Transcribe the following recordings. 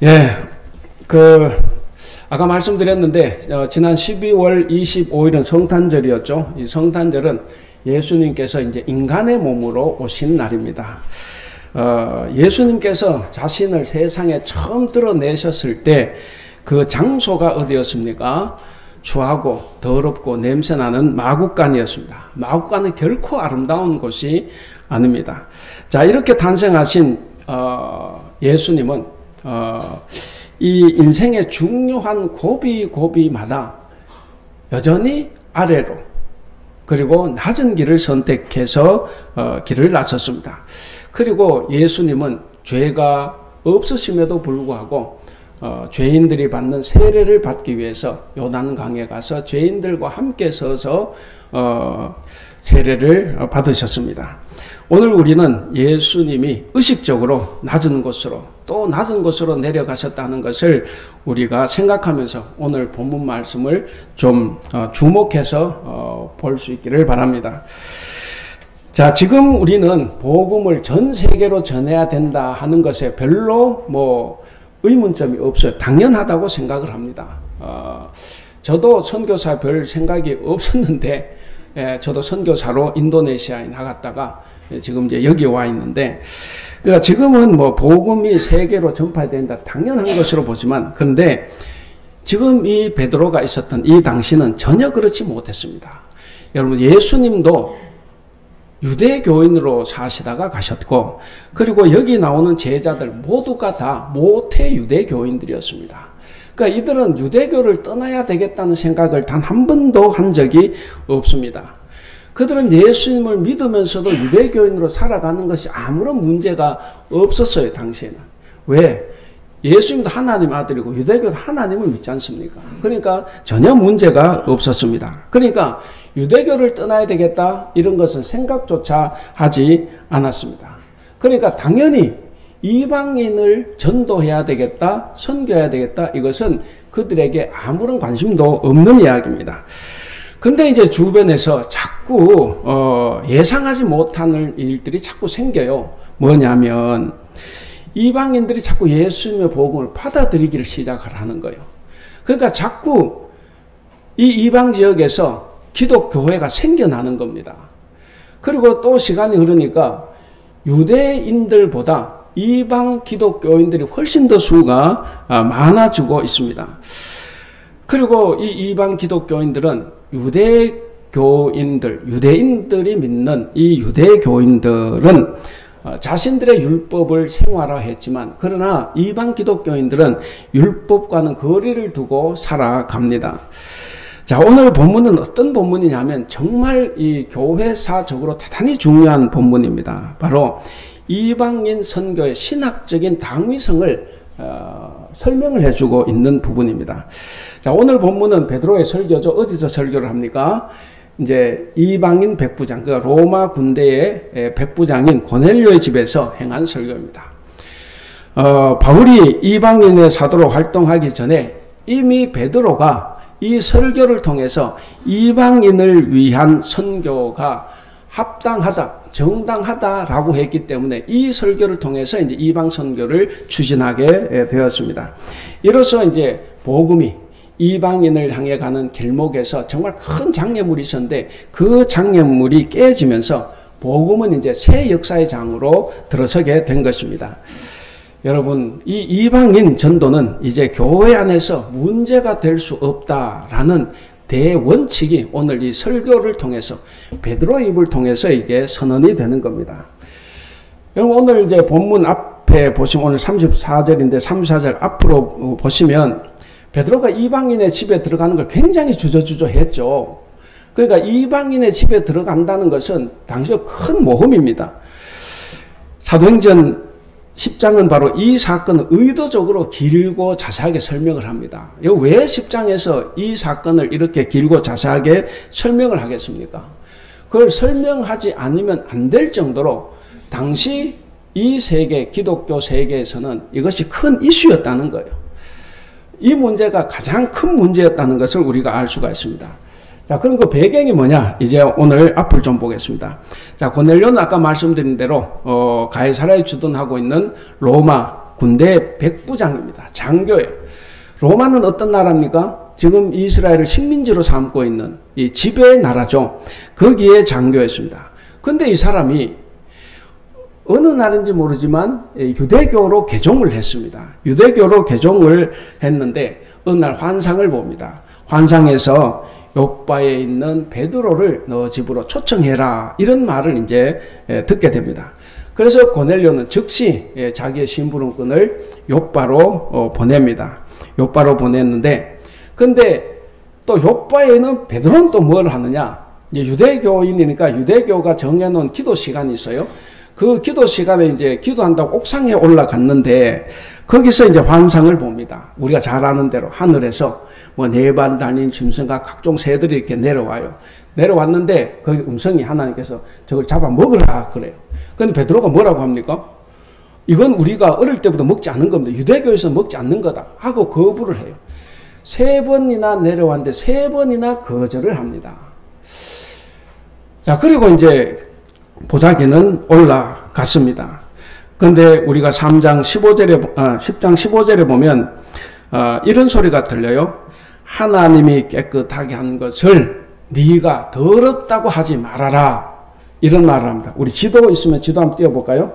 예, 아까 말씀드렸는데, 지난 12월 25일은 성탄절이었죠. 이 성탄절은 예수님께서 이제 인간의 몸으로 오신 날입니다. 예수님께서 자신을 세상에 처음 드러내셨을 때 그 장소가 어디였습니까? 추하고 더럽고 냄새나는 마국간이었습니다. 마국간은 결코 아름다운 곳이 아닙니다. 자, 이렇게 탄생하신 예수님은 이 인생의 중요한 고비마다 여전히 아래로 그리고 낮은 길을 선택해서 길을 나섰습니다. 그리고 예수님은 죄가 없으심에도 불구하고 죄인들이 받는 세례를 받기 위해서 요단강에 가서 죄인들과 함께 서서 세례를 받으셨습니다. 오늘 우리는 예수님이 의식적으로 낮은 곳으로 또 낮은 곳으로 내려가셨다는 것을 우리가 생각하면서 오늘 본문 말씀을 좀 주목해서 볼 수 있기를 바랍니다. 자, 지금 우리는 복음을 전 세계로 전해야 된다 하는 것에 별로 의문점이 없어요. 당연하다고 생각을 합니다. 저도 선교사 별 생각이 없었는데, 저도 선교사로 인도네시아에 나갔다가 지금 이제 여기 와 있는데, 그러니까 지금은 복음이 세계로 전파된다 당연한 것으로 보지만, 그런데 지금 이 베드로가 있었던 이 당시는 전혀 그렇지 못했습니다. 여러분, 예수님도 유대교인으로 사시다가 가셨고, 그리고 여기 나오는 제자들 모두가 다 모태 유대교인들이었습니다. 그러니까 이들은 유대교를 떠나야 되겠다는 생각을 단 한 번도 한 적이 없습니다. 그들은 예수님을 믿으면서도 유대교인으로 살아가는 것이 아무런 문제가 없었어요, 당시에는. 왜? 예수님도 하나님 아들이고 유대교도 하나님을 믿지 않습니까? 그러니까 전혀 문제가 없었습니다. 그러니까 유대교를 떠나야 되겠다 이런 것은 생각조차 하지 않았습니다. 그러니까 당연히 이방인을 전도해야 되겠다, 선교해야 되겠다, 이것은 그들에게 아무런 관심도 없는 이야기입니다. 근데 이제 주변에서 자꾸 예상하지 못하는 일들이 자꾸 생겨요. 뭐냐면 이방인들이 자꾸 예수님의 복음을 받아들이기를 시작을 하는 거예요. 그러니까 자꾸 이 이방 지역에서 기독교회가 생겨나는 겁니다. 그리고 또 시간이 흐르니까 유대인들보다 이방 기독교인들이 훨씬 더 수가 많아지고 있습니다. 그리고 이 이방 기독교인들은 유대인들이 믿는 이 유대교인들은 자신들의 율법을 생활화했지만, 그러나 이방 기독교인들은 율법과는 거리를 두고 살아갑니다. 자, 오늘 본문은 어떤 본문이냐면 정말 이 교회사적으로 대단히 중요한 본문입니다. 바로 이방인 선교의 신학적인 당위성을 설명을 해주고 있는 부분입니다. 자, 오늘 본문은 베드로의 설교죠. 어디서 설교를 합니까? 이제 이방인 백부장, 그러니까 로마 군대의 백부장인 고넬료의 집에서 행한 설교입니다. 바울이 이방인의 사도로 활동하기 전에 이미 베드로가 이 설교를 통해서 이방인을 위한 선교가 합당하다, 정당하다라고 했기 때문에 이 설교를 통해서 이제 이방 선교를 추진하게 되었습니다. 이로써 이제 복음이 이방인을 향해 가는 길목에서 정말 큰 장애물이 있었는데 그 장애물이 깨지면서 복음은 이제 새 역사의 장으로 들어서게 된 것입니다. 여러분, 이 이방인 전도는 이제 교회 안에서 문제가 될 수 없다라는 대원칙이 오늘 이 설교를 통해서 베드로의 입을 통해서 이게 선언이 되는 겁니다. 여러분, 오늘 이제 본문 앞에 보시면 오늘 34절인데 34절 앞으로 보시면 베드로가 이방인의 집에 들어가는 걸 굉장히 주저주저했죠. 그러니까 이방인의 집에 들어간다는 것은 당시 큰 모험입니다. 사도행전 10장은 바로 이 사건을 의도적으로 길고 자세하게 설명을 합니다. 왜 10장에서 이 사건을 이렇게 길고 자세하게 설명을 하겠습니까? 그걸 설명하지 않으면 안 될 정도로 당시 이 세계, 기독교 세계에서는 이것이 큰 이슈였다는 거예요. 이 문제가 가장 큰 문제였다는 것을 우리가 알 수가 있습니다. 자, 그럼 그 배경이 뭐냐? 이제 오늘 앞을 좀 보겠습니다. 자, 고넬료는 아까 말씀드린 대로 가이사라에 주둔하고 있는 로마 군대 백부장입니다. 장교예요. 로마는 어떤 나라입니까? 지금 이스라엘을 식민지로 삼고 있는 이 지배의 나라죠. 거기에 장교였습니다. 근데 이 사람이 어느 날인지 모르지만 유대교로 개종을 했습니다. 유대교로 개종을 했는데 어느 날 환상을 봅니다. 환상에서 욥바에 있는 베드로를 너 집으로 초청해라, 이런 말을 이제 듣게 됩니다. 그래서 고넬료는 즉시 자기의 심부름꾼을 욥바로 보냅니다. 욥바로 보냈는데, 근데 또 욥바에는 베드로는 또 뭘 하느냐? 이제 유대교인이니까 유대교가 정해놓은 기도 시간이 있어요. 그 기도 시간에 이제 기도한다고 옥상에 올라갔는데 거기서 이제 환상을 봅니다. 우리가 잘 아는 대로 하늘에서 뭐 네 발 달린 짐승과 각종 새들이 이렇게 내려와요. 내려왔는데 거기 음성이 하나님께서 저걸 잡아 먹으라 그래요. 근데 베드로가 뭐라고 합니까? 이건 우리가 어릴 때부터 먹지 않는 겁니다. 유대교에서 먹지 않는 거다 하고 거부를 해요. 3번이나 내려왔는데 3번이나 거절을 합니다. 자, 그리고 이제 보자기는 올라갔습니다. 근데 우리가 10장 15절에 보면 이런 소리가 들려요. 하나님이 깨끗하게 한 것을 네가 더럽다고 하지 말아라, 이런 말을 합니다. 우리 지도 있으면 지도 한번 띄워볼까요?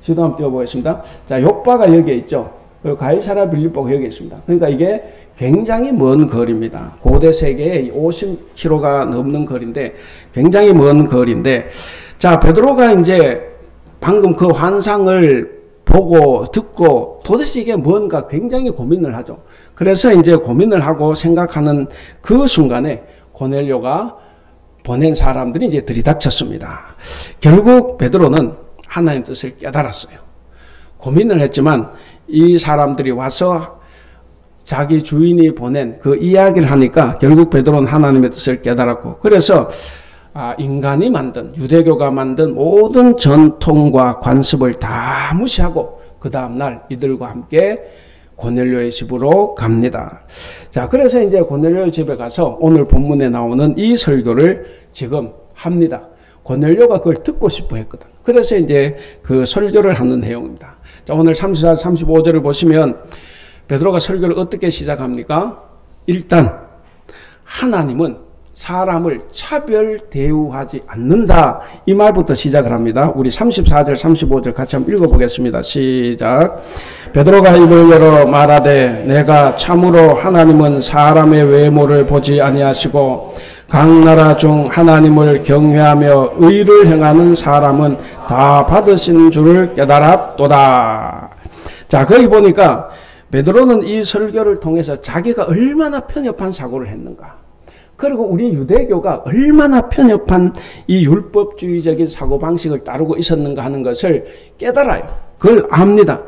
지도 한번 띄워보겠습니다. 자, 욥바가 여기에 있죠. 그리고 가이사랴 빌립보가 여기에 있습니다. 그러니까 이게 굉장히 먼 거리입니다. 고대 세계에 50km가 넘는 거리인데 굉장히 먼 거리인데, 자, 베드로가 이제 방금 그 환상을 보고 듣고 도대체 이게 뭔가 굉장히 고민을 하죠. 그래서 이제 고민을 하고 생각하는 그 순간에 고넬료가 보낸 사람들이 이제 들이닥쳤습니다. 결국 베드로는 하나님 뜻을 깨달았어요. 고민을 했지만 이 사람들이 와서 자기 주인이 보낸 그 이야기를 하니까 결국 베드로는 하나님의 뜻을 깨달았고, 그래서 인간이 만든, 유대교가 만든 모든 전통과 관습을 다 무시하고 그 다음날 이들과 함께 고넬료의 집으로 갑니다. 자, 그래서 이제 고넬료의 집에 가서 오늘 본문에 나오는 이 설교를 지금 합니다. 고넬료가 그걸 듣고 싶어 했거든. 그래서 이제 그 설교를 하는 내용입니다. 자, 오늘 34, 35절을 보시면 베드로가 설교를 어떻게 시작합니까? 일단 하나님은 사람을 차별 대우하지 않는다, 이 말부터 시작을 합니다. 우리 34절 35절 같이 한번 읽어보겠습니다. 시작. 베드로가 입을 열어 말하되 내가 참으로 하나님은 사람의 외모를 보지 아니하시고 각 나라 중 하나님을 경외하며 의를 행하는 사람은 다 받으신 줄을 깨달았도다. 자, 거기 보니까 베드로는 이 설교를 통해서 자기가 얼마나 편협한 사고를 했는가, 그리고 우리 유대교가 얼마나 편협한 이 율법주의적인 사고방식을 따르고 있었는가 하는 것을 깨달아요. 그걸 압니다.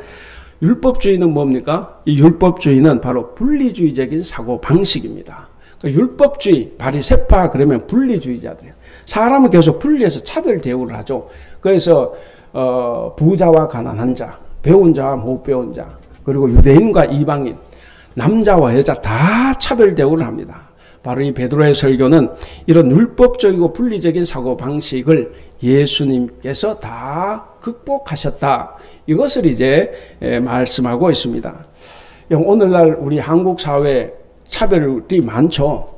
율법주의는 뭡니까? 이 율법주의는 바로 분리주의적인 사고방식입니다. 율법주의, 바리새파 그러면 분리주의자들이에요. 사람을 계속 분리해서 차별 대우를 하죠. 그래서 부자와 가난한 자, 배운 자와 못 배운 자, 그리고 유대인과 이방인, 남자와 여자 다 차별 대우를 합니다. 바로 이 베드로의 설교는 이런 율법적이고 분리적인 사고방식을 예수님께서 다 극복하셨다, 이것을 이제 말씀하고 있습니다. 오늘날 우리 한국 사회에 차별이 많죠.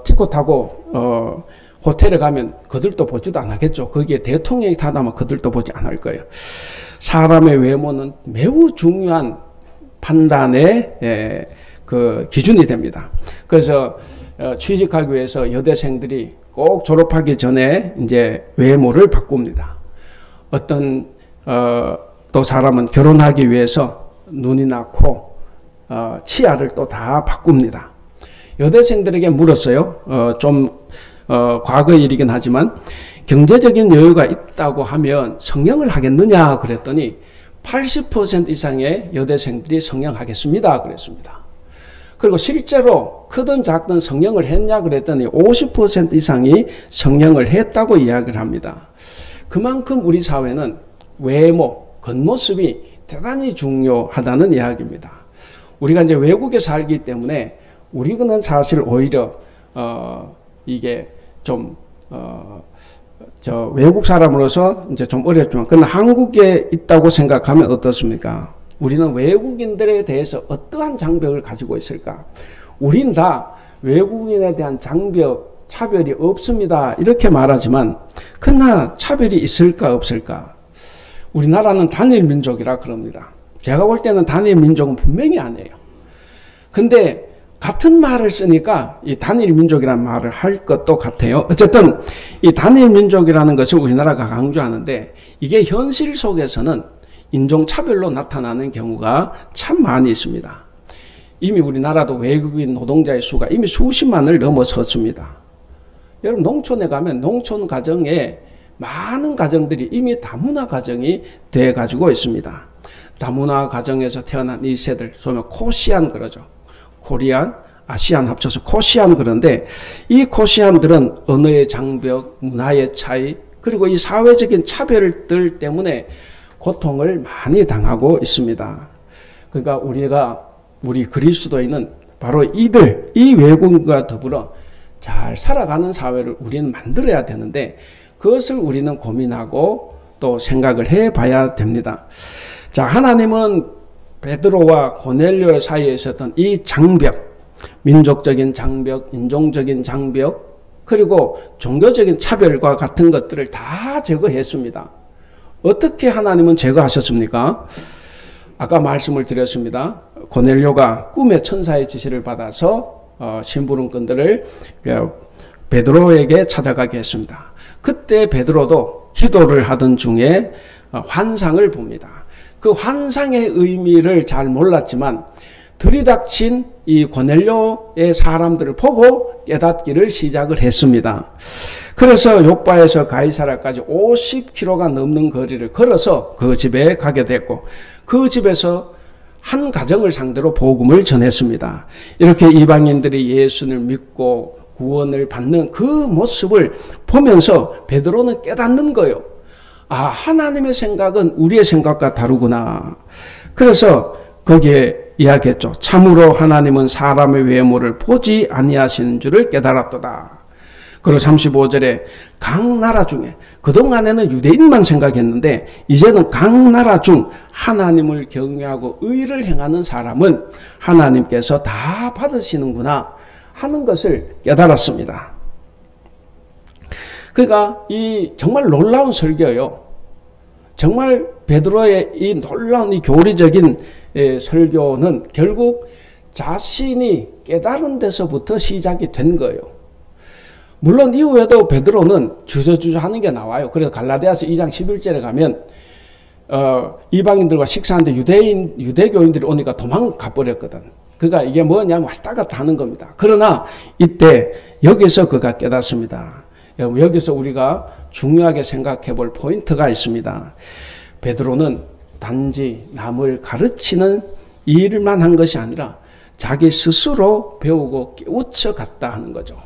티코 타고 호텔에 가면 그들도 보지도 않겠죠. 거기에 대통령이 타다면 그들도 보지 않을 거예요. 사람의 외모는 매우 중요한 판단의 그 기준이 됩니다. 그래서 취직하기 위해서 여대생들이 꼭 졸업하기 전에 이제 외모를 바꿉니다. 어떤 또 사람은 결혼하기 위해서 눈이나 코, 치아를 또 다 바꿉니다. 여대생들에게 물었어요. 좀 과거의 일이긴 하지만 경제적인 여유가 있다고 하면 성형을 하겠느냐 그랬더니 80% 이상의 여대생들이 성형하겠습니다 그랬습니다. 그리고 실제로 크든 작든 성형을 했냐 그랬더니 50% 이상이 성형을 했다고 이야기를 합니다. 그만큼 우리 사회는 외모, 겉모습이 대단히 중요하다는 이야기입니다. 우리가 이제 외국에 살기 때문에 우리는 사실 오히려 이게 좀 외국 사람으로서 이제 좀 어렵지만, 그러나 한국에 있다고 생각하면 어떻습니까? 우리는 외국인들에 대해서 어떠한 장벽을 가지고 있을까? 우린 다 외국인에 대한 장벽, 차별이 없습니다. 이렇게 말하지만 그러나 차별이 있을까 없을까? 우리나라는 단일 민족이라 그럽니다. 제가 볼 때는 단일 민족은 분명히 아니에요. 근데 같은 말을 쓰니까 이 단일 민족이라는 말을 할 것도 같아요. 어쨌든 이 단일 민족이라는 것을 우리나라가 강조하는데 이게 현실 속에서는 인종차별로 나타나는 경우가 참 많이 있습니다. 이미 우리나라도 외국인 노동자의 수가 이미 수십만을 넘어섰습니다. 여러분 농촌에 가면 농촌 가정에 많은 가정들이 이미 다문화 가정이 돼 가지고 있습니다. 다문화 가정에서 태어난 이 세들, 소위 코시안 그러죠. 코리안, 아시안 합쳐서 코시안 그런데 이 코시안들은 언어의 장벽, 문화의 차이, 그리고 이 사회적인 차별들 때문에 고통을 많이 당하고 있습니다. 그러니까 우리 그리스도인은 바로 이 외국인과 더불어 잘 살아가는 사회를 우리는 만들어야 되는데 그것을 우리는 고민하고 또 생각을 해봐야 됩니다. 자, 하나님은 베드로와 고넬료 사이에 있었던 이 장벽, 민족적인 장벽, 인종적인 장벽, 그리고 종교적인 차별과 같은 것들을 다 제거했습니다. 어떻게 하나님은 제거하셨습니까? 아까 말씀을 드렸습니다. 고넬료가 꿈의 천사의 지시를 받아서 심부름꾼들을 베드로에게 찾아가게 했습니다. 그때 베드로도 기도를 하던 중에 환상을 봅니다. 그 환상의 의미를 잘 몰랐지만 들이닥친 이 고넬료의 사람들을 보고 깨닫기를 시작을 했습니다. 그래서 욥바에서 가이사라까지 50km가 넘는 거리를 걸어서 그 집에 가게 됐고 그 집에서 한 가정을 상대로 복음을 전했습니다. 이렇게 이방인들이 예수를 믿고 구원을 받는 그 모습을 보면서 베드로는 깨닫는 거예요. 아, 하나님의 생각은 우리의 생각과 다르구나. 그래서 거기에 이야기했죠. 참으로 하나님은 사람의 외모를 보지 아니하시는 줄을 깨달았도다. 그리고 35절에 각 나라 중에 그동안에는 유대인만 생각했는데 이제는 각 나라 중 하나님을 경외하고 의를 행하는 사람은 하나님께서 다 받으시는구나 하는 것을 깨달았습니다. 그러니까 이 정말 놀라운 설교예요. 정말 베드로의 이 놀라운 이 교리적인 설교는 결국 자신이 깨달은 데서부터 시작이 된 거예요. 물론 이후에도 베드로는 주저주저 하는 게 나와요. 그래서 갈라디아서 2장 11절에 가면 이방인들과 식사하는데 유대교인들이 오니까 도망가 버렸거든. 그러니까 이게 뭐냐면 왔다 갔다 하는 겁니다. 그러나 이때 여기서 그가 깨닫습니다. 여기서 우리가 중요하게 생각해 볼 포인트가 있습니다. 베드로는 단지 남을 가르치는 일만 한 것이 아니라 자기 스스로 배우고 깨우쳐 갔다 하는 거죠.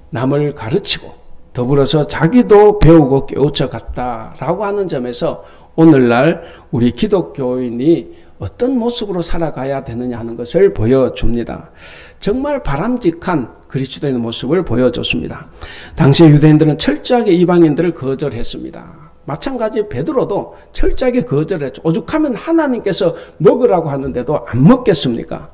남을 가르치고 더불어서 자기도 배우고 깨우쳐 갔다라고 하는 점에서 오늘날 우리 기독교인이 어떤 모습으로 살아가야 되느냐 하는 것을 보여줍니다. 정말 바람직한 그리스도인의 모습을 보여줬습니다. 당시 유대인들은 철저하게 이방인들을 거절했습니다. 마찬가지 베드로도 철저하게 거절했죠. 오죽하면 하나님께서 먹으라고 하는데도 안 먹겠습니까?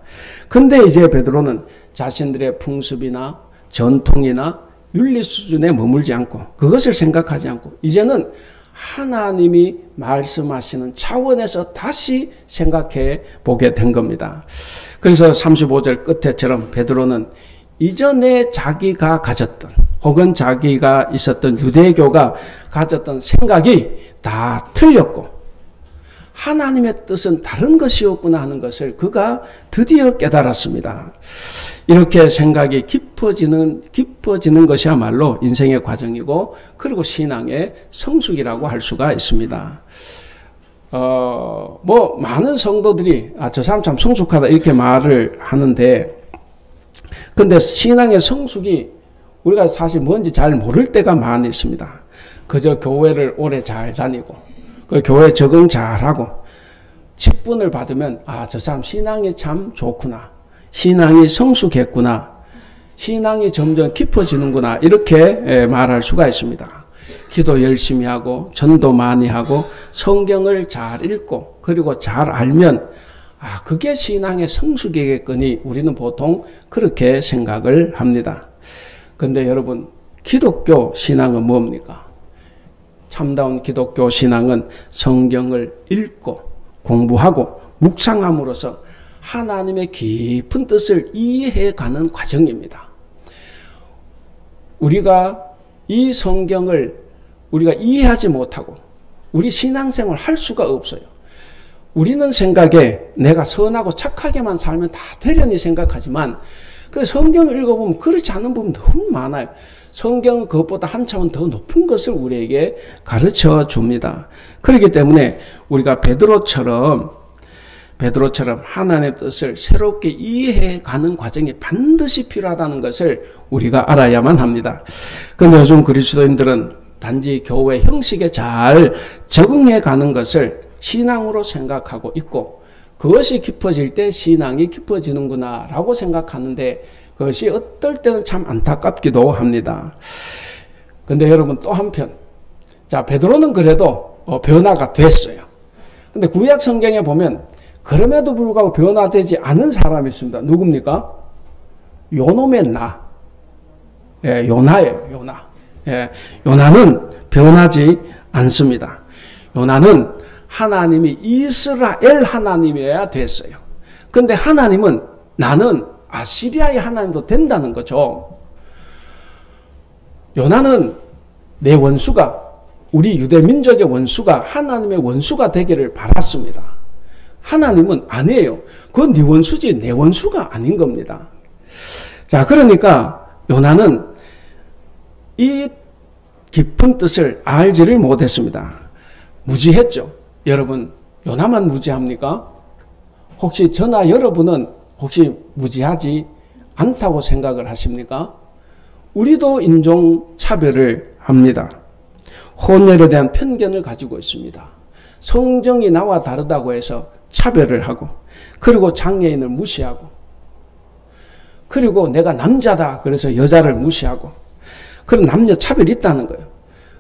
근데 이제 베드로는 자신들의 풍습이나 전통이나 윤리 수준에 머물지 않고 그것을 생각하지 않고 이제는 하나님이 말씀하시는 차원에서 다시 생각해 보게 된 겁니다. 그래서 35절 끝에처럼 베드로는 이전에 자기가 가졌던 혹은 자기가 있었던 유대교가 가졌던 생각이 다 틀렸고 하나님의 뜻은 다른 것이었구나 하는 것을 그가 드디어 깨달았습니다. 이렇게 생각이 깊어지는 것이야말로 인생의 과정이고 그리고 신앙의 성숙이라고 할 수가 있습니다. 많은 성도들이 저 사람 참 성숙하다 이렇게 말을 하는데 근데 신앙의 성숙이 우리가 사실 뭔지 잘 모를 때가 많이 있습니다. 그저 교회를 오래 잘 다니고 그 교회 적응 잘하고 직분을 받으면 저 사람 신앙이 참 좋구나. 신앙이 성숙했구나. 신앙이 점점 깊어지는구나. 이렇게 말할 수가 있습니다. 기도 열심히 하고 전도 많이 하고 성경을 잘 읽고 그리고 잘 알면 그게 신앙의 성숙이겠거니 우리는 보통 그렇게 생각을 합니다. 근데 여러분, 기독교 신앙은 뭡니까? 참다운 기독교 신앙은 성경을 읽고 공부하고 묵상함으로써 하나님의 깊은 뜻을 이해해가는 과정입니다. 우리가 이 성경을 우리가 이해하지 못하고 우리 신앙생활을 할 수가 없어요. 우리는 생각에 내가 선하고 착하게만 살면 다 되려니 생각하지만 그 성경을 읽어보면 그렇지 않은 부분이 너무 많아요. 성경은 그것보다 한 차원 더 높은 것을 우리에게 가르쳐 줍니다. 그렇기 때문에 우리가 베드로처럼 하나님의 뜻을 새롭게 이해해가는 과정이 반드시 필요하다는 것을 우리가 알아야만 합니다. 그런데 요즘 그리스도인들은 단지 교회 형식에 잘 적응해가는 것을 신앙으로 생각하고 있고 그것이 깊어질 때 신앙이 깊어지는구나 라고 생각하는데 그것이 어떨 때는 참 안타깝기도 합니다. 근데 여러분 또 한편, 베드로는 그래도 변화가 됐어요. 근데 구약 성경에 보면 그럼에도 불구하고 변화되지 않은 사람이 있습니다. 누굽니까? 요놈의 나. 요나예요, 요나. 요나는 변하지 않습니다. 요나는 하나님이 이스라엘 하나님이어야 됐어요. 근데 하나님은 나는 아시리아의 하나님도 된다는 거죠. 요나는 내 원수가, 우리 유대 민족의 원수가 하나님의 원수가 되기를 바랐습니다. 하나님은 아니에요. 그건 네 원수지 내 원수가 아닌 겁니다. 자, 그러니까 요나는 이 깊은 뜻을 알지를 못했습니다. 무지했죠. 여러분, 요나만 무지합니까? 혹시 저나 여러분은 혹시 무지하지 않다고 생각을 하십니까? 우리도 인종차별을 합니다. 혼혈에 대한 편견을 가지고 있습니다. 성정이 나와 다르다고 해서 차별을 하고, 그리고 장애인을 무시하고, 그리고 내가 남자다 그래서 여자를 무시하고, 그런 남녀 차별이 있다는 거예요.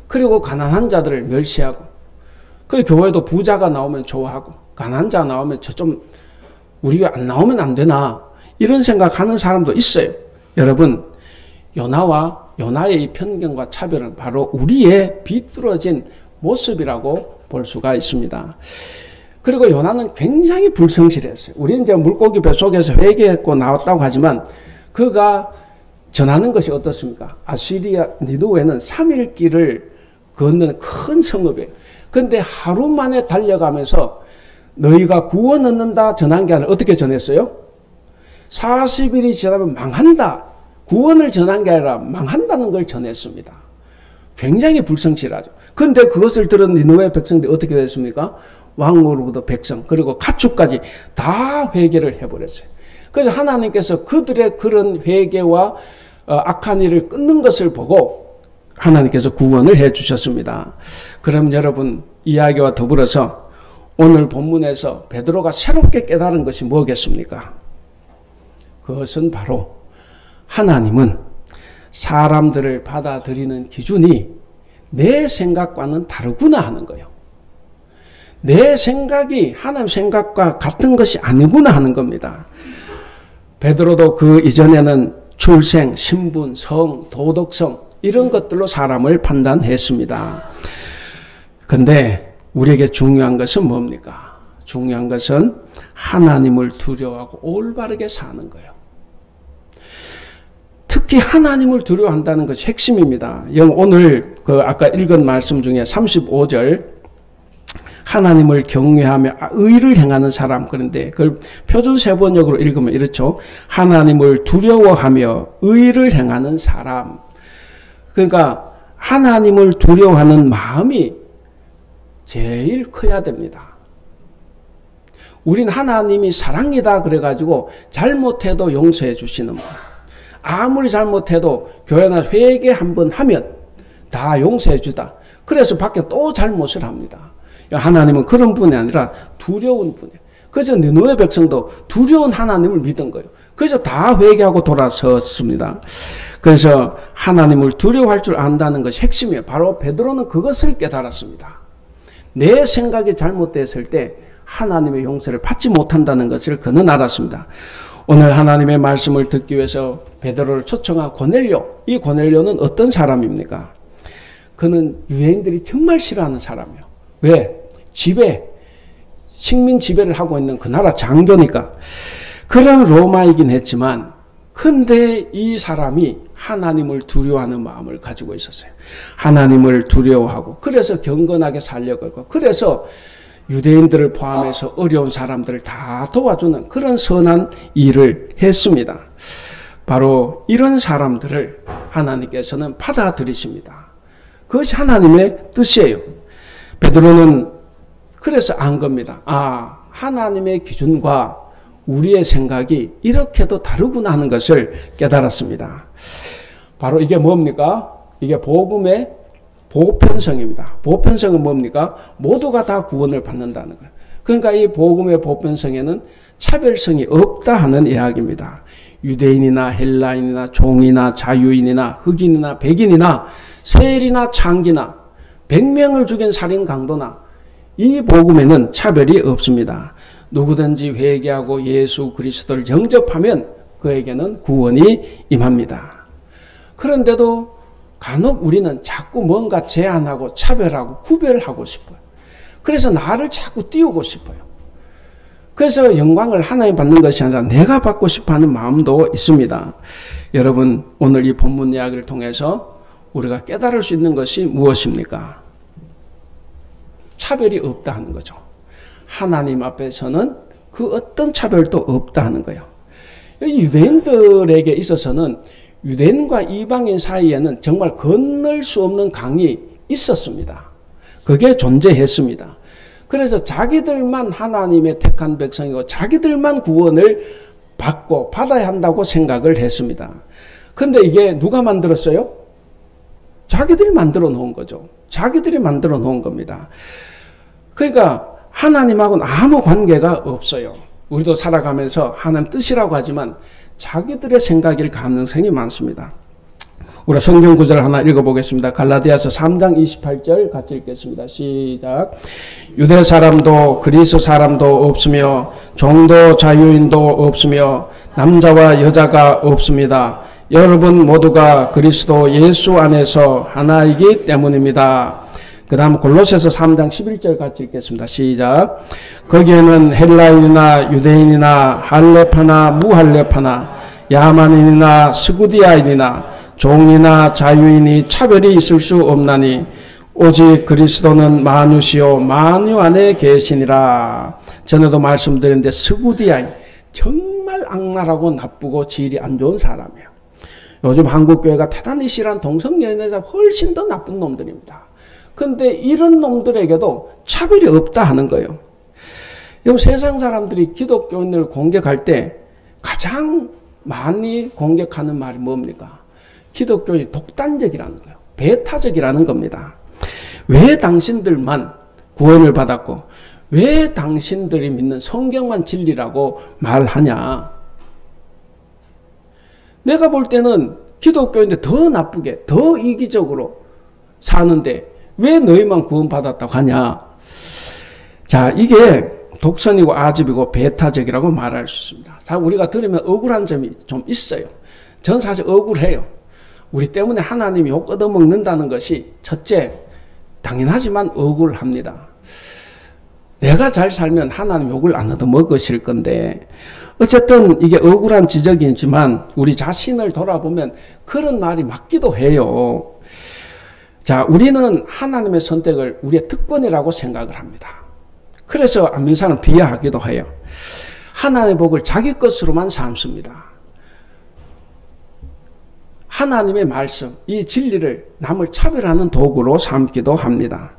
그리고 가난한 자들을 멸시하고, 그 교회도 부자가 나오면 좋아하고, 가난한 자 나오면 저 좀 우리 안 나오면 안 되나 이런 생각하는 사람도 있어요. 여러분, 요나의 이 편견과 차별은 바로 우리의 비뚤어진 모습이라고 볼 수가 있습니다. 그리고 요나는 굉장히 불성실했어요. 우리는 이제 물고기 뱃속에서 회개했고 나왔다고 하지만 그가 전하는 것이 어떻습니까? 아시리아 니느웨는 3일 길을 걷는 큰 성읍이에요. 근데 하루 만에 달려가면서 너희가 구원 얻는다 전한 게 아니라 어떻게 전했어요? 40일이 지나면 망한다. 구원을 전한 게 아니라 망한다는 걸 전했습니다. 굉장히 불성실하죠. 그런데 그것을 들은 니느웨 백성들이 어떻게 됐습니까? 왕으로부터 백성 그리고 가축까지 다 회개를 해버렸어요. 그래서 하나님께서 그들의 그런 회개와 악한 일을 끊는 것을 보고 하나님께서 구원을 해주셨습니다. 그럼 여러분 이야기와 더불어서 오늘 본문에서 베드로가 새롭게 깨달은 것이 뭐겠습니까? 그것은 바로 하나님은 사람들을 받아들이는 기준이 내 생각과는 다르구나 하는 거예요. 내 생각이 하나님 생각과 같은 것이 아니구나 하는 겁니다. 베드로도 그 이전에는 출생, 신분, 성, 도덕성 이런 것들로 사람을 판단했습니다. 근데 우리에게 중요한 것은 뭡니까? 중요한 것은 하나님을 두려워하고 올바르게 사는 거예요. 특히 하나님을 두려워한다는 것이 핵심입니다. 오늘 아까 읽은 말씀 중에 35절 하나님을 경외하며 의를 행하는 사람, 그런데 그걸 표준세번역으로 읽으면 이렇죠. 하나님을 두려워하며 의를 행하는 사람. 그러니까 하나님을 두려워하는 마음이 제일 커야 됩니다. 우린 하나님이 사랑이다 그래가지고 잘못해도 용서해 주시는 분. 아무리 잘못해도 교회나 회개 한번 하면 다 용서해 주다. 그래서 밖에 또 잘못을 합니다. 하나님은 그런 분이 아니라 두려운 분이에요. 그래서 느느웨 백성도 두려운 하나님을 믿은 거예요. 그래서 다 회개하고 돌아섰습니다. 그래서 하나님을 두려워할 줄 안다는 것이 핵심이에요. 바로 베드로는 그것을 깨달았습니다. 내 생각이 잘못됐을 때 하나님의 용서를 받지 못한다는 것을 그는 알았습니다. 오늘 하나님의 말씀을 듣기 위해서 베드로를 초청한 고넬료, 이 고넬료는 어떤 사람입니까? 그는 유대인들이 정말 싫어하는 사람이에요. 왜? 식민 지배를 하고 있는 그 나라 장교니까. 그런 로마이긴 했지만 근데 이 사람이 하나님을 두려워하는 마음을 가지고 있었어요. 하나님을 두려워하고 그래서 경건하게 살려고 했고 그래서 유대인들을 포함해서 어려운 사람들을 다 도와주는 그런 선한 일을 했습니다. 바로 이런 사람들을 하나님께서는 받아들이십니다. 그것이 하나님의 뜻이에요. 베드로는 그래서 안 겁니다. 아, 하나님의 기준과 우리의 생각이 이렇게도 다르구나 하는 것을 깨달았습니다. 바로 이게 뭡니까? 이게 복음의 보편성입니다. 보편성은 뭡니까? 모두가 다 구원을 받는다는 거예요. 그러니까 이 복음의 보편성에는 차별성이 없다 하는 이야기입니다. 유대인이나 헬라인이나 종이나 자유인이나 흑인이나 백인이나 세일이나 창기나 100명을 죽인 살인 강도나 이 복음에는 차별이 없습니다. 누구든지 회개하고 예수 그리스도를 영접하면 그에게는 구원이 임합니다. 그런데도 간혹 우리는 자꾸 뭔가 제한하고 차별하고 구별하고 싶어요. 그래서 나를 자꾸 띄우고 싶어요. 그래서 영광을 하나님 받는 것이 아니라 내가 받고 싶어하는 마음도 있습니다. 여러분, 오늘 이 본문 이야기를 통해서 우리가 깨달을 수 있는 것이 무엇입니까? 차별이 없다 하는 거죠. 하나님 앞에서는 그 어떤 차별도 없다 하는 거예요. 유대인들에게 있어서는 유대인과 이방인 사이에는 정말 건널 수 없는 강이 있었습니다. 그게 존재했습니다. 그래서 자기들만 하나님의 택한 백성이고 자기들만 구원을 받고 받아야 한다고 생각을 했습니다. 근데 이게 누가 만들었어요? 자기들이 만들어 놓은 거죠. 자기들이 만들어 놓은 겁니다. 그러니까 하나님하고는 아무 관계가 없어요. 우리도 살아가면서 하나님 뜻이라고 하지만 자기들의 생각일 가능성이 많습니다. 우리 성경 구절 하나 읽어보겠습니다. 갈라디아서 3장 28절 같이 읽겠습니다. 시작. 유대 사람도 그리스 사람도 없으며 종도 자유인도 없으며 남자와 여자가 없습니다. 여러분 모두가 그리스도 예수 안에서 하나이기 때문입니다. 그 다음 골로새서 3장 11절 같이 읽겠습니다. 시작. 거기에는 헬라인이나 유대인이나 할레파나 무할레파나 야만인이나 스구디아인이나 종이나 자유인이 차별이 있을 수 없나니 오직 그리스도는 만유시요 만유 안에 계시니라. 전에도 말씀드렸는데 스구디아인 정말 악랄하고 나쁘고 질이 안 좋은 사람이에요. 요즘 한국교회가 대단히 싫어하는 동성연애자 훨씬 더 나쁜 놈들입니다. 근데 이런 놈들에게도 차별이 없다 하는 거예요. 세상 사람들이 기독교인을 공격할 때 가장 많이 공격하는 말이 뭡니까? 기독교인이 독단적이라는 거예요. 배타적이라는 겁니다. 왜 당신들만 구원을 받았고 왜 당신들이 믿는 성경만 진리라고 말하냐? 내가 볼 때는 기독교인데 더 나쁘게 더 이기적으로 사는데 왜 너희만 구원받았다고 하냐? 자, 이게 독선이고 아집이고 배타적이라고 말할 수 있습니다. 우리가 들으면 억울한 점이 좀 있어요. 전 사실 억울해요. 우리 때문에 하나님이 욕 얻어먹는다는 것이 첫째, 당연하지만 억울합니다. 내가 잘 살면 하나님 욕을 안 얻어먹으실 건데 어쨌든 이게 억울한 지적이지만 우리 자신을 돌아보면 그런 말이 맞기도 해요. 자, 우리는 하나님의 선택을 우리의 특권이라고 생각을 합니다. 그래서 안민사는 비하하기도 해요. 하나님의 복을 자기 것으로만 삼습니다. 하나님의 말씀, 이 진리를 남을 차별하는 도구로 삼기도 합니다.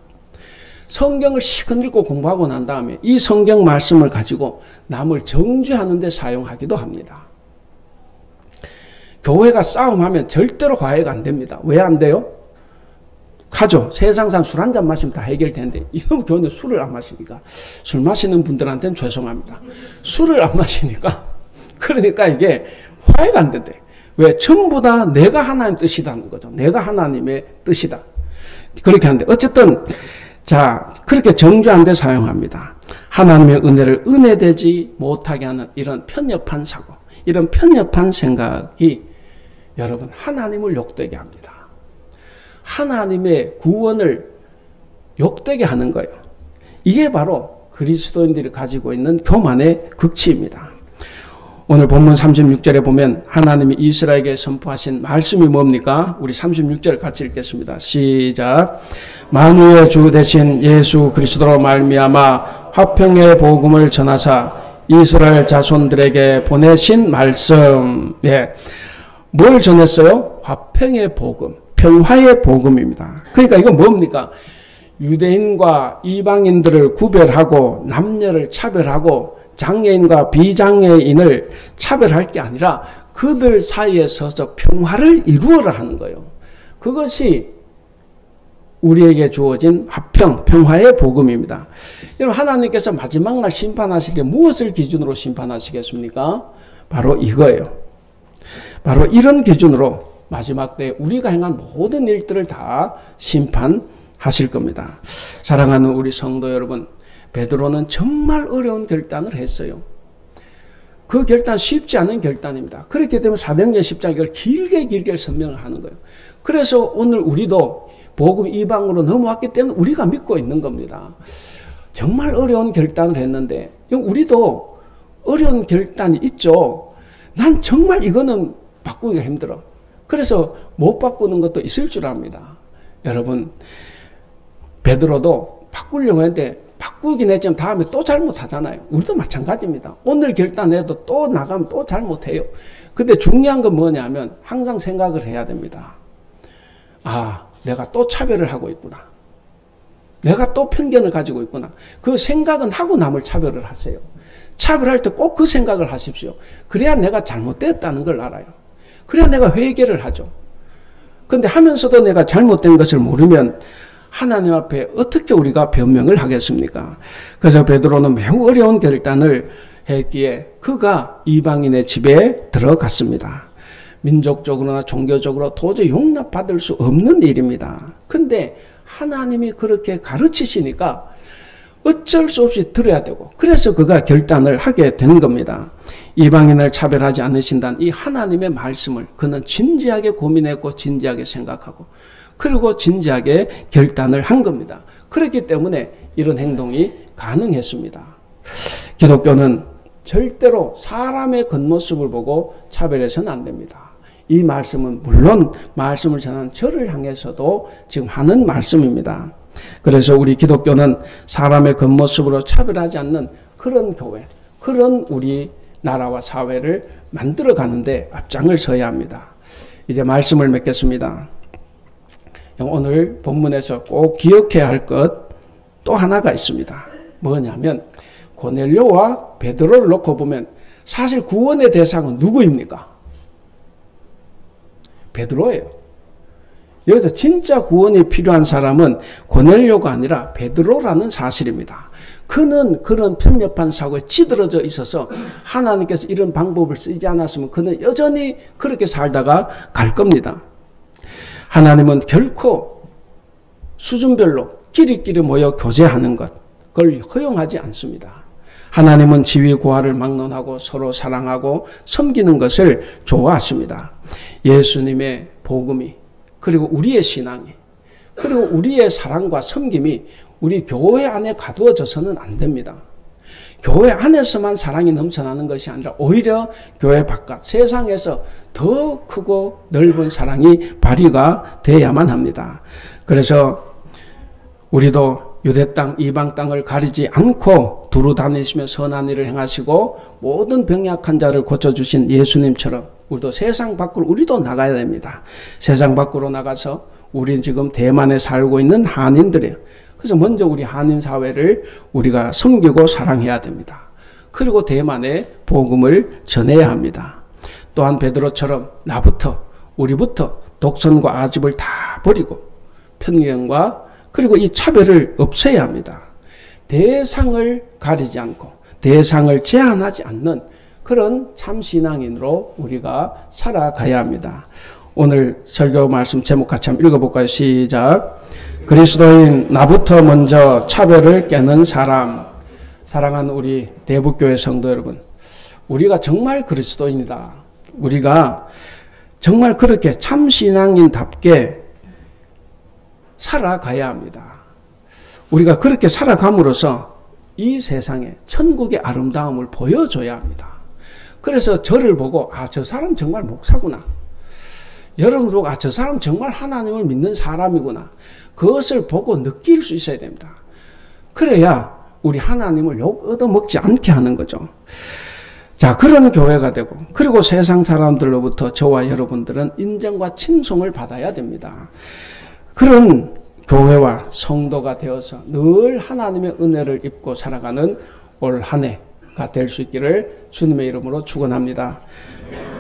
성경을 시큰 읽고 공부하고 난 다음에 이 성경 말씀을 가지고 남을 정죄하는 데 사용하기도 합니다. 교회가 싸움하면 절대로 화해가 안 됩니다. 왜 안 돼요? 하죠. 세상상 술 한 잔 마시면 다 해결되는데 이놈 교회는 술을 안 마시니까, 술 마시는 분들한테는 죄송합니다. 술을 안 마시니까, 그러니까 이게 화해가 안 된대. 왜? 전부 다 내가 하나님 뜻이라는 거죠. 내가 하나님의 뜻이다. 그렇게 하는데, 어쨌든 자, 그렇게 정죄한데 사용합니다. 하나님의 은혜를 은혜되지 못하게 하는 이런 편협한 사고, 이런 편협한 생각이 여러분 하나님을 욕되게 합니다. 하나님의 구원을 욕되게 하는 거예요. 이게 바로 그리스도인들이 가지고 있는 교만의 극치입니다. 오늘 본문 36절에 보면 하나님이 이스라엘에게 선포하신 말씀이 뭡니까? 우리 36절 같이 읽겠습니다. 시작. 만유의 주 되신 예수 그리스도로 말미암아 화평의 복음을 전하사 이스라엘 자손들에게 보내신 말씀. 예. 뭘 전했어요? 화평의 복음, 평화의 복음입니다. 그러니까 이건 뭡니까? 유대인과 이방인들을 구별하고 남녀를 차별하고 장애인과 비장애인을 차별할 게 아니라 그들 사이에 서서 평화를 이루어라 하는 거예요. 그것이 우리에게 주어진 화평, 평화의 복음입니다. 여러분, 하나님께서 마지막 날 심판하실 때 무엇을 기준으로 심판하시겠습니까? 바로 이거예요. 바로 이런 기준으로 마지막 때 우리가 행한 모든 일들을 다 심판하실 겁니다. 사랑하는 우리 성도 여러분, 베드로는 정말 어려운 결단을 했어요. 그 결단 쉽지 않은 결단입니다. 그렇기 때문에 사도행전 10장 이걸 길게 설명을 하는 거예요. 그래서 오늘 우리도 복음 이방으로 넘어왔기 때문에 우리가 믿고 있는 겁니다. 정말 어려운 결단을 했는데 우리도 어려운 결단이 있죠. 난 정말 이거는 바꾸기가 힘들어. 그래서 못 바꾸는 것도 있을 줄 압니다. 여러분, 베드로도 바꾸려고 했는데 바꾸긴 했지만 다음에 또 잘못하잖아요. 우리도 마찬가지입니다. 오늘 결단해도 또 나가면 또 잘못해요. 근데 중요한 건 뭐냐면 항상 생각을 해야 됩니다. 아, 내가 또 차별을 하고 있구나. 내가 또 편견을 가지고 있구나. 그 생각은 하고 남을 차별을 하세요. 차별할 때 꼭 그 생각을 하십시오. 그래야 내가 잘못됐다는 걸 알아요. 그래야 내가 회개를 하죠. 근데 하면서도 내가 잘못된 것을 모르면 하나님 앞에 어떻게 우리가 변명을 하겠습니까? 그래서 베드로는 매우 어려운 결단을 했기에 그가 이방인의 집에 들어갔습니다. 민족적으로나 종교적으로 도저히 용납받을 수 없는 일입니다. 근데 하나님이 그렇게 가르치시니까 어쩔 수 없이 들어야 되고, 그래서 그가 결단을 하게 된 겁니다. 이방인을 차별하지 않으신다는 이 하나님의 말씀을 그는 진지하게 고민했고 진지하게 생각하고 그리고 진지하게 결단을 한 겁니다. 그렇기 때문에 이런 행동이 가능했습니다. 기독교는 절대로 사람의 겉모습을 보고 차별해서는 안 됩니다. 이 말씀은 물론 말씀을 전하는 저를 향해서도 지금 하는 말씀입니다. 그래서 우리 기독교는 사람의 겉모습으로 차별하지 않는 그런 교회, 그런 우리 나라와 사회를 만들어 가는데 앞장을 서야 합니다. 이제 말씀을 맺겠습니다. 오늘 본문에서 꼭 기억해야 할 것 또 하나가 있습니다. 뭐냐면 고넬료와 베드로를 놓고 보면 사실 구원의 대상은 누구입니까? 베드로예요. 여기서 진짜 구원이 필요한 사람은 고넬료가 아니라 베드로라는 사실입니다. 그는 그런 편협한 사고에 찌들어져 있어서 하나님께서 이런 방법을 쓰지 않았으면 그는 여전히 그렇게 살다가 갈 겁니다. 하나님은 결코 수준별로 끼리끼리 모여 교제하는 것, 그걸 허용하지 않습니다. 하나님은 지위 고하를 막론하고 서로 사랑하고 섬기는 것을 좋아하십니다. 예수님의 복음이, 그리고 우리의 신앙이, 그리고 우리의 사랑과 섬김이 우리 교회 안에 가두어져서는 안 됩니다. 교회 안에서만 사랑이 넘쳐나는 것이 아니라 오히려 교회 바깥 세상에서 더 크고 넓은 사랑이 발휘가 돼야만 합니다. 그래서 우리도 유대 땅, 이방 땅을 가리지 않고 두루 다니시며 선한 일을 행하시고 모든 병약한 자를 고쳐주신 예수님처럼 우리도 세상 밖으로 우리도 나가야 됩니다. 세상 밖으로 나가서 우리 지금 대만에 살고 있는 한인들이에요. 그래서 먼저 우리 한인 사회를 우리가 섬기고 사랑해야 됩니다. 그리고 대만에 복음을 전해야 합니다. 또한 베드로처럼 나부터, 우리부터 독선과 아집을 다 버리고 편견과 그리고 이 차별을 없애야 합니다. 대상을 가리지 않고 대상을 제한하지 않는 그런 참 신앙인으로 우리가 살아가야 합니다. 오늘 설교 말씀 제목 같이 한번 읽어볼까요? 시작. 그리스도인 나부터 먼저 차별을 깨는 사람. 사랑하는 우리 대북교회 성도 여러분, 우리가 정말 그리스도인이다. 우리가 정말 그렇게 참 신앙인답게 살아가야 합니다. 우리가 그렇게 살아감으로써 이 세상에 천국의 아름다움을 보여줘야 합니다. 그래서 저를 보고 저 사람 정말 목사구나. 여러분도 저 사람 정말 하나님을 믿는 사람이구나. 그것을 보고 느낄 수 있어야 됩니다. 그래야 우리 하나님을 욕 얻어먹지 않게 하는 거죠. 자, 그런 교회가 되고 그리고 세상 사람들로부터 저와 여러분들은 인정과 칭송을 받아야 됩니다. 그런 교회와 성도가 되어서 늘 하나님의 은혜를 입고 살아가는 올 한 해가 될 수 있기를 주님의 이름으로 축원합니다.